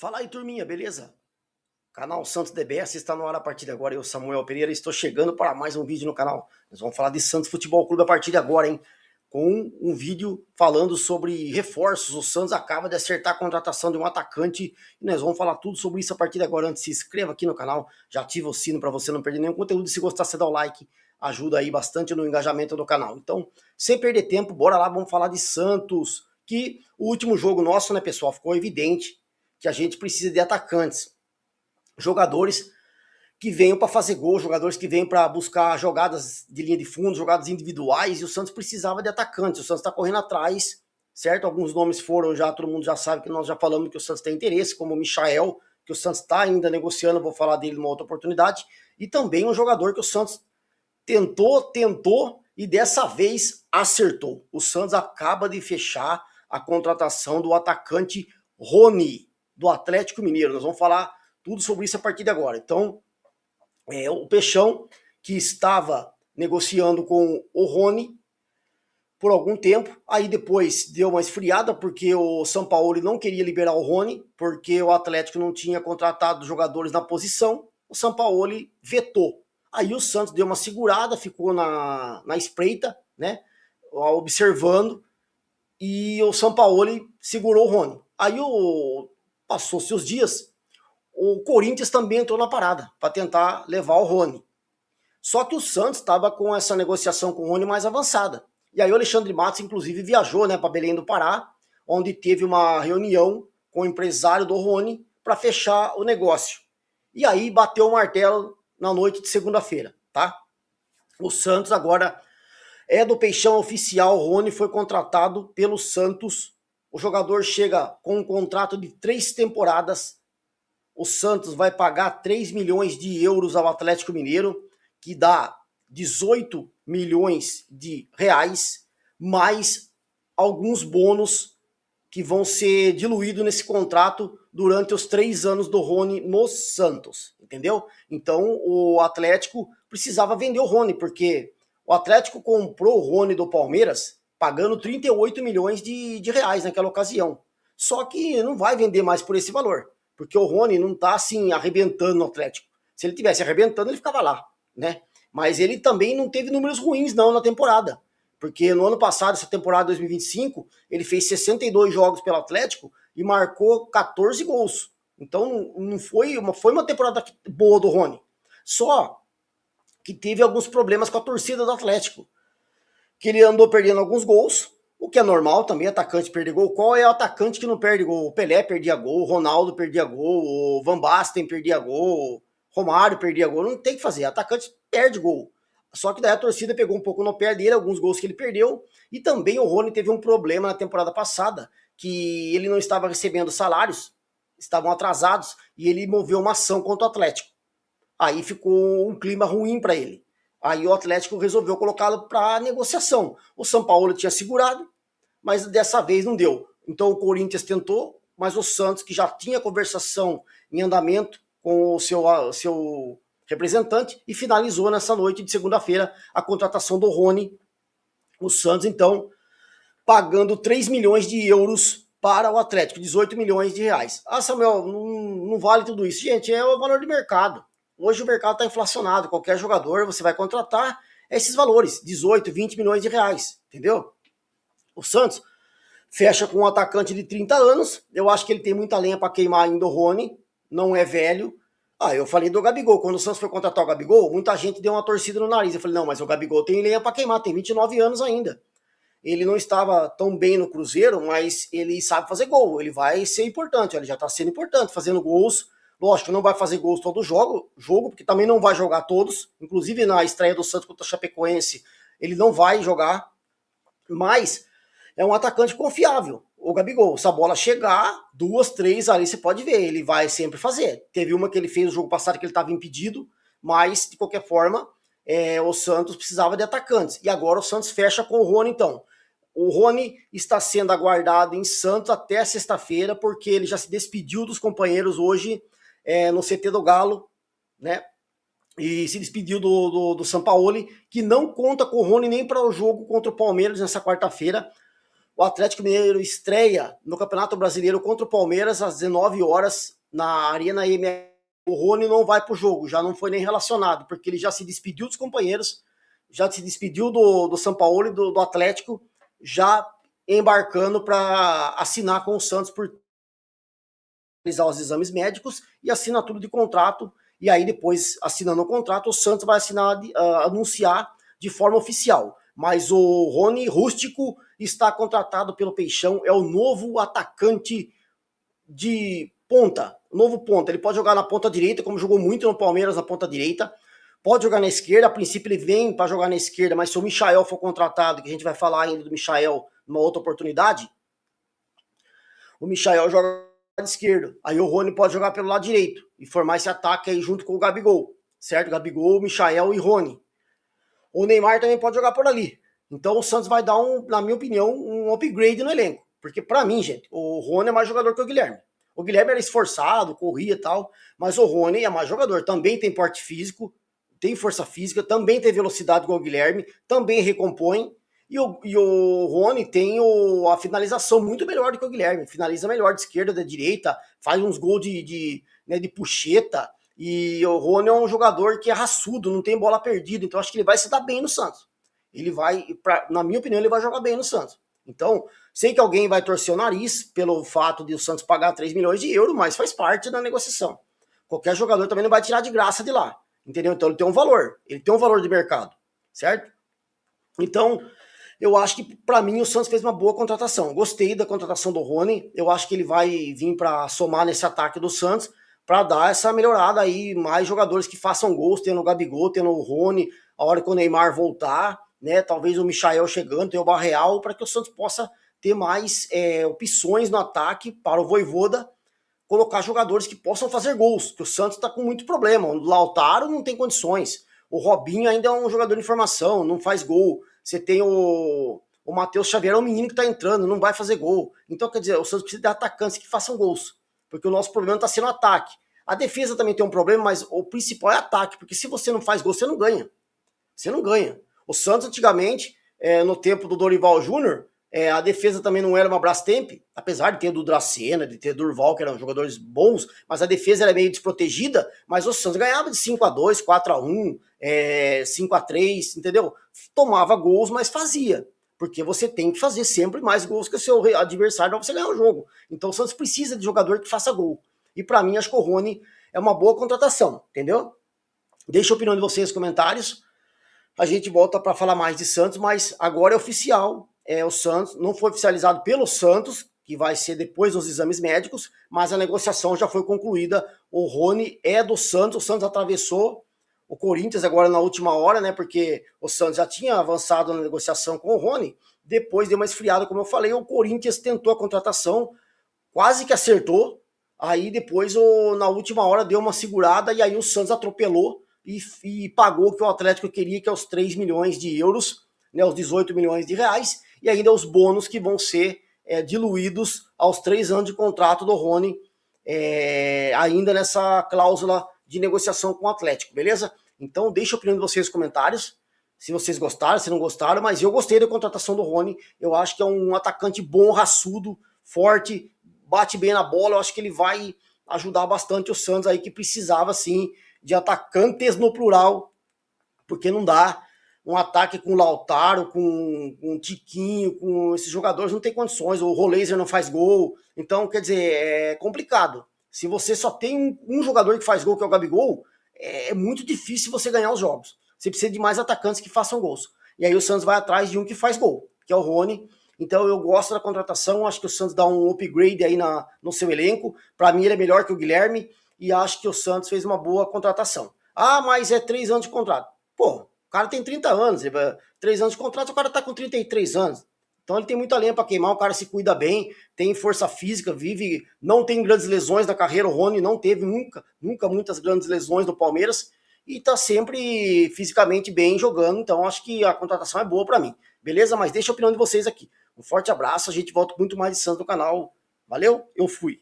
Fala aí, turminha, beleza? Canal Santos DBS está no ar a partir de agora. Eu, Samuel Pereira, estou chegando para mais um vídeo no canal. Nós vamos falar de Santos Futebol Clube a partir de agora, hein? Com um vídeo falando sobre reforços. O Santos acaba de acertar a contratação de um atacante e nós vamos falar tudo sobre isso a partir de agora. Antes, se inscreva aqui no canal, já ativa o sino para você não perder nenhum conteúdo. E se gostar, você dá o like, ajuda aí bastante no engajamento do canal. Então, sem perder tempo, bora lá, vamos falar de Santos. Que o último jogo nosso, né, pessoal, ficou evidente que a gente precisa de atacantes, jogadores que venham para fazer gol, jogadores que venham para buscar jogadas de linha de fundo, jogadas individuais, e o Santos precisava de atacantes. O Santos está correndo atrás, certo? Alguns nomes foram já, todo mundo já sabe que nós já falamos que o Santos tem interesse, como o Michael, que o Santos está ainda negociando, vou falar dele numa outra oportunidade, e também um jogador que o Santos tentou e dessa vez acertou. O Santos acaba de fechar a contratação do atacante Rony, do Atlético Mineiro. Nós vamos falar tudo sobre isso a partir de agora. Então, o Peixão, que estava negociando com o Rony por algum tempo, aí depois deu uma esfriada, porque o São Paulo não queria liberar o Rony, porque o Atlético não tinha contratado jogadores na posição, o São Paulo vetou. Aí o Santos deu uma segurada, ficou na espreita, né, observando, e o São Paulo segurou o Rony. Aí passou-se os dias, o Corinthians também entrou na parada para tentar levar o Rony. Só que o Santos estava com essa negociação com o Rony mais avançada. E aí o Alexandre Matos, inclusive, viajou, né, para Belém do Pará, onde teve uma reunião com o empresário do Rony para fechar o negócio. E aí bateu o martelo na noite de segunda-feira, tá? O Santos agora é do Peixão oficial. O Rony foi contratado pelo Santos. O jogador chega com um contrato de 3 temporadas. O Santos vai pagar 3 milhões de euros ao Atlético Mineiro, que dá 18 milhões de reais, mais alguns bônus que vão ser diluídos nesse contrato durante os 3 anos do Rony no Santos, entendeu? Então o Atlético precisava vender o Rony, porque o Atlético comprou o Rony do Palmeiras pagando 38 milhões de reais naquela ocasião. Só que não vai vender mais por esse valor, porque o Rony não tá assim arrebentando no Atlético. Se ele tivesse arrebentando, ele ficava lá, né? Mas ele também não teve números ruins não na temporada, porque no ano passado, essa temporada 2025, ele fez 62 jogos pelo Atlético e marcou 14 gols. Então não foi uma temporada boa do Rony. Só que teve alguns problemas com a torcida do Atlético, que ele andou perdendo alguns gols, o que é normal também, atacante perder gol. Qual é o atacante que não perde gol? O Pelé perdia gol, o Ronaldo perdia gol, o Van Basten perdia gol, o Romário perdia gol. Não tem o que fazer, atacante perde gol. Só que daí a torcida pegou um pouco no pé dele, alguns gols que ele perdeu. E também o Rony teve um problema na temporada passada, que ele não estava recebendo salários, estavam atrasados, e ele moveu uma ação contra o Atlético. Aí ficou um clima ruim para ele. Aí o Atlético resolveu colocá-lo para negociação. O São Paulo tinha segurado, mas dessa vez não deu. Então o Corinthians tentou, mas o Santos, que já tinha conversação em andamento com o seu representante, e finalizou nessa noite de segunda-feira a contratação do Rony. O Santos, então, pagando 3 milhões de euros para o Atlético, 18 milhões de reais. Ah, Samuel, não vale tudo isso. Gente, é o valor de mercado. Hoje o mercado está inflacionado. Qualquer jogador você vai contratar esses valores, 18, 20 milhões de reais, entendeu? O Santos fecha com um atacante de 30 anos. Eu acho que ele tem muita lenha para queimar ainda, o Rony. Não é velho. Ah, eu falei do Gabigol. Quando o Santos foi contratar o Gabigol, muita gente deu uma torcida no nariz. Eu falei, não, mas o Gabigol tem lenha para queimar, tem 29 anos ainda. Ele não estava tão bem no Cruzeiro, mas ele sabe fazer gol. Ele vai ser importante, ele já está sendo importante, fazendo gols. Lógico, não vai fazer gols todo jogo, porque também não vai jogar todos. Inclusive na estreia do Santos contra o Chapecoense, ele não vai jogar. Mas é um atacante confiável. O Gabigol, se a bola chegar, 2, 3 ali você pode ver, ele vai sempre fazer. Teve uma que ele fez no jogo passado que ele estava impedido, mas de qualquer forma, o Santos precisava de atacantes. E agora o Santos fecha com o Rony, então. O Rony está sendo aguardado em Santos até sexta-feira, porque ele já se despediu dos companheiros hoje no CT do Galo, né? E se despediu do Sampaoli, que não conta com o Rony nem para o jogo contra o Palmeiras nessa quarta-feira, o Atlético Mineiro estreia no Campeonato Brasileiro contra o Palmeiras às 19 horas na Arena MRV. O Rony não vai para o jogo, já não foi nem relacionado, porque ele já se despediu dos companheiros, já se despediu do São Paulo e do Atlético, já embarcando para assinar com o Santos por realizar os exames médicos e assinatura de contrato. E aí depois, assinando o contrato, o Santos vai anunciar de forma oficial. Mas o Rony Rústico está contratado pelo Peixão, é o novo atacante de ponta, novo ponta. Ele pode jogar na ponta direita, como jogou muito no Palmeiras na ponta direita. Pode jogar na esquerda, a princípio ele vem para jogar na esquerda, mas se o Michael for contratado, que a gente vai falar ainda do Michael numa outra oportunidade, o Michael joga do lado esquerdo. Aí o Rony pode jogar pelo lado direito e formar esse ataque aí junto com o Gabigol, certo? Gabigol, Michael e Rony. O Neymar também pode jogar por ali. Então o Santos vai dar, na minha opinião, um upgrade no elenco. Porque para mim, gente, o Rony é mais jogador que o Guilherme. O Guilherme era esforçado, corria e tal, mas o Rony é mais jogador. Também tem porte físico, tem força física, também tem velocidade igual o Guilherme, também recompõe. E o Rony tem a finalização muito melhor do que o Guilherme. Finaliza melhor de esquerda, da direita, faz uns gols de puxeta. E o Rony é um jogador que é raçudo, não tem bola perdida. Então acho que ele vai se dar bem no Santos. Ele vai, na minha opinião, ele vai jogar bem no Santos. Então, sei que alguém vai torcer o nariz pelo fato de o Santos pagar 3 milhões de euros, mas faz parte da negociação. Qualquer jogador também não vai tirar de graça de lá. Entendeu? Então ele tem um valor. Ele tem um valor de mercado. Certo? Então, eu acho que, para mim, o Santos fez uma boa contratação. Gostei da contratação do Rony. Eu acho que ele vai vir para somar nesse ataque do Santos, para dar essa melhorada aí, mais jogadores que façam gols, tendo o Gabigol, tendo o Rony, a hora que o Neymar voltar, né? Talvez o Michael chegando, tem o Barreal, para que o Santos possa ter mais opções no ataque para o Vojvoda colocar jogadores que possam fazer gols, que o Santos está com muito problema. O Lautaro não tem condições. O Robinho ainda é um jogador de formação, não faz gol. Você tem o Matheus Xavier, é um menino que está entrando, não vai fazer gol. Então, quer dizer, o Santos precisa de atacantes que façam gols, porque o nosso problema está sendo o ataque. A defesa também tem um problema, mas o principal é ataque, porque se você não faz gol, você não ganha. Você não ganha. O Santos, antigamente, no tempo do Dorival Júnior, a defesa também não era uma Brastemp, apesar de ter do Dracena, de ter Durval, que eram jogadores bons, mas a defesa era meio desprotegida, mas o Santos ganhava de 5-2, 4-1, 5-3, entendeu? Tomava gols, mas fazia, porque você tem que fazer sempre mais gols que o seu adversário para você ganhar o jogo. Então o Santos precisa de jogador que faça gol. E para mim, acho que o Rony é uma boa contratação, entendeu? Deixa a opinião de vocês nos comentários. A gente volta para falar mais de Santos, mas agora é oficial. O Santos não foi oficializado pelo Santos, que vai ser depois dos exames médicos, mas a negociação já foi concluída. O Rony é do Santos, o Santos atravessou o Corinthians agora na última hora, né? Porque o Santos já tinha avançado na negociação com o Rony, depois deu uma esfriada, como eu falei, o Corinthians tentou a contratação, quase que acertou, aí depois na última hora deu uma segurada e aí o Santos atropelou e pagou o que o Atlético queria, que é os 3 milhões de euros, né, os 18 milhões de reais, e ainda os bônus que vão ser diluídos aos 3 anos de contrato do Rony, ainda nessa cláusula de negociação com o Atlético, beleza? Então deixa a opinião de vocês nos comentários, se vocês gostaram, se não gostaram, mas eu gostei da contratação do Rony, eu acho que é um atacante bom, raçudo, forte, bate bem na bola, eu acho que ele vai ajudar bastante o Santos aí, que precisava sim de atacantes no plural, porque não dá um ataque com o Lautaro, com o Tiquinho, com esses jogadores, não tem condições, o Roleiser não faz gol, então, quer dizer, é complicado. Se você só tem um jogador que faz gol, que é o Gabigol, é muito difícil você ganhar os jogos. Você precisa de mais atacantes que façam gols. E aí o Santos vai atrás de um que faz gol, que é o Rony. Então eu gosto da contratação, acho que o Santos dá um upgrade aí no seu elenco. Para mim ele é melhor que o Guilherme e acho que o Santos fez uma boa contratação. Ah, mas é 3 anos de contrato. Pô, o cara tem 30 anos, 3 anos de contrato, o cara tá com 33 anos. Então ele tem muita lenha para queimar, o cara se cuida bem, tem força física, vive, não tem grandes lesões na carreira, o Rony não teve nunca muitas grandes lesões no Palmeiras e tá sempre fisicamente bem jogando, então acho que a contratação é boa para mim. Beleza? Mas deixa a opinião de vocês aqui. Um forte abraço, a gente volta com muito mais de Santos no canal. Valeu, eu fui.